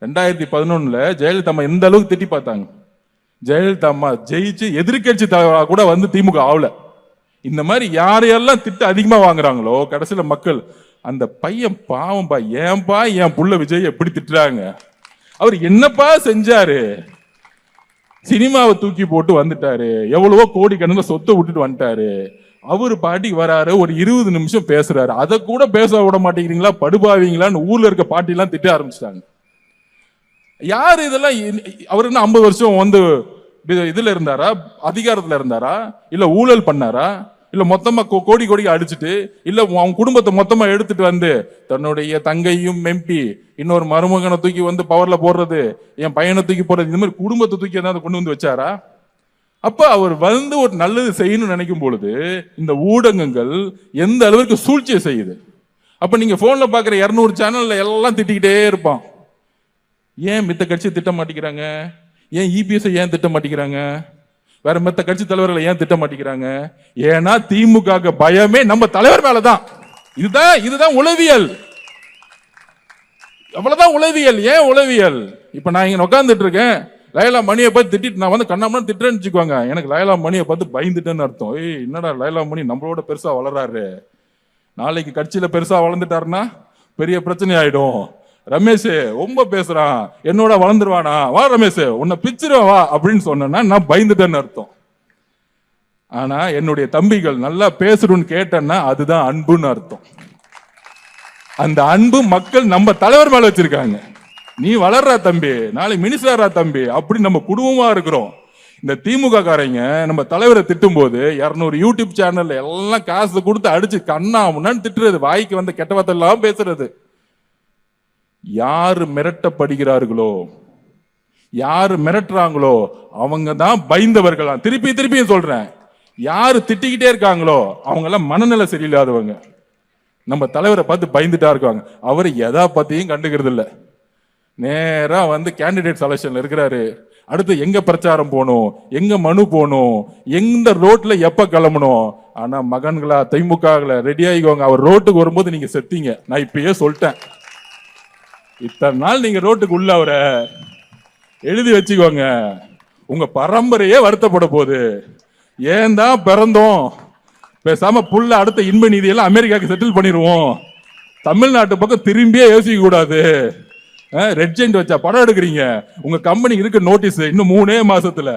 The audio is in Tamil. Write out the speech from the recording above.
2011 ஜெயலலிதா அம்மா எந்த அளவுக்கு திட்டி பார்த்தாங்க. ஜெயலலிதா அம்மா ஜெயிச்சு எதிர்கட்சி தலைவரா கூட வந்து திமுக ஆகல. இந்த மாதிரி யாரையெல்லாம் திட்டு அதிகமா வாங்குறாங்களோ கடைசியில மக்கள் அந்த பையன் பாவம்பா, ஏன்பா என் புள்ள விஜய் எப்படி திட்டுறாங்க, அவர் என்னப்பா செஞ்சாரு, சினிமாவை தூக்கி போட்டு வந்துட்டாரு, எவ்வளவோ கோடி கணக்கில் சொத்தை விட்டுட்டு வந்துட்டாரு, அவரு பாட்டிக்கு வராரு, ஒரு 20 நிமிஷம் பேசுறாரு, அதை கூட பேச விட மாட்டேங்கிறீங்களா, படுபாவீங்களான்னு ஊர்ல இருக்க பாட்டி எல்லாம் திட்ட ஆரம்பிச்சிட்டாங்க. யாரு இதெல்லாம்? அவர் என்ன 50 வருஷம் வந்து இதுல இருந்தாரா, அதிகாரத்துல இருந்தாரா, இல்ல ஊழல் பண்ணாரா, இல்ல மொத்தமா கோடி கோடிக்கு அடிச்சுட்டு, இல்ல அவங்க குடும்பத்தை மொத்தமா எடுத்துட்டு வந்து தன்னுடைய தங்கையும் எம்பி இன்னொரு மருமகனை தூக்கி வந்து பவர்ல போடுறது, என் பையனை தூக்கி போடுறது, இந்த மாதிரி குடும்பத்தை தூக்கி ஏதாவது கொண்டு வந்து வச்சாரா? அப்ப அவர் வந்து ஒரு நல்லது செய்யணும்னு நினைக்கும் பொழுது இந்த ஊடகங்கள் எந்த அளவுக்கு சூழ்ச்சியை செய்யுது. அப்ப நீங்க போன்ல பாக்குற 200 சேனல்ல எல்லாம் திட்டிக்கிட்டே இருப்பான். ஏன் மித்த கட்சி திட்ட மாட்டேங்கிறாங்க? ஏன் இபிஎஸ் ஏன் திட்ட மாட்டேங்கிறாங்க? வேற மத்த கட்சி தலைவர்களை ஏன் திட்ட மாட்டேங்கிறாங்க? ஏன்னா திமுக பயமே நம்ம தலைவர் மேலதான். இதுதான் உளவியல், அவ்வளவுதான் உளவியல். ஏன் உளவியல்? இப்ப நான் இங்க உட்கார்ந்துட்டு இருக்கேன், லைலா மணியை பார்த்து திட்டிட்டு நான் வந்து கண்ணாமன்னு திட்டுறேன்னு வச்சுக்கோங்க, எனக்கு லைலா மணியை பார்த்து பயந்துட்டேன்னு அர்த்தம். ஏய் என்னடா லைலா மணி நம்மளோட பெருசா வளராரு, நாளைக்கு கட்சியில பெருசா வளர்ந்துட்டாருன்னா பெரிய பிரச்சனை ஆயிடும். ரமேஷ் ரொம்ப பேசுறான், என்னோட வளர்ந்துருவானா, வா ரமேஷ் உன்னை பிச்சிருவா வா அப்படின்னு சொன்னா நான் பயந்துட்டேன்னு அர்த்தம். ஆனா என்னுடைய தம்பிகள் நல்லா பேசுறோன்னு கேட்டேன்னா அதுதான் அன்புன்னு அர்த்தம். அந்த அன்பு மக்கள் நம்ம தலைவர் மேல வச்சிருக்காங்க. நீ வளர்றா தம்பி, நாளைக்கு மினிஸ்டரா தம்பி, அப்படி நம்ம குடும்பமா இருக்கிறோம். இந்த திமுக காரங்க நம்ம தலைவரை திட்டும் போது 200 யூடியூப் சேனல்ல எல்லாம் காசு கொடுத்து அடிச்சு கண்ணா முன்னாடி திட்டுறது, வாய்க்கு வந்த கெட்ட வார்த்தை எல்லாம் பேசுறது. யாரு மிரட்டப்படுகிறார்களோ, யாரு மிரட்டுறாங்களோ அவங்க தான் பயந்தவர்களா. திருப்பியும் சொல்றேன், யாரு திட்டிக்கிட்டே இருக்காங்களோ அவங்க எல்லாம் மனநிலை சரியில்லாதவங்க. நம்ம தலைவரை பார்த்து பயந்துட்டா இருக்காங்க. அவரு எதா பத்தியும் கண்டுக்கிறது இல்ல. நேரா வந்து கேண்டிடேட் செலக்ஷன்ல இருக்கிறாரு. அடுத்து எங்க பிரச்சாரம் போகணும், எங்க மனு போகணும், எந்த ரோட்ல எப்ப கிளம்பணும். ஆனா மகன்களா திமுக ரெடி ஆகிக்கோங்க, அவர் ரோட்டுக்கு வரும்போது நீங்க செத்தீங்க. நான் இப்பயே சொல்லிட்டேன், இத்தனை நாள் நீங்க ரோட்டுக்கு உள்ள அவரை எழுதி வச்சுக்கோங்க, உங்க பரம்பரையே வருத்தப்பட போகுது. ஏன் தான் பிறந்தோம், பேசாம புள்ள அடுத்த இன்ப நிதியெல்லாம் அமெரிக்காவுக்கு செட்டில் பண்ணிடுவோம், தமிழ்நாட்டு பக்கம் திரும்பியே யோசிக்க கூடாது. ரெட் ஜெயிண்ட் வச்சா படம் எடுக்கிறீங்க, உங்க கம்பெனி இருக்கு நோட்டீஸ் இன்னும் 3 மாசத்துல.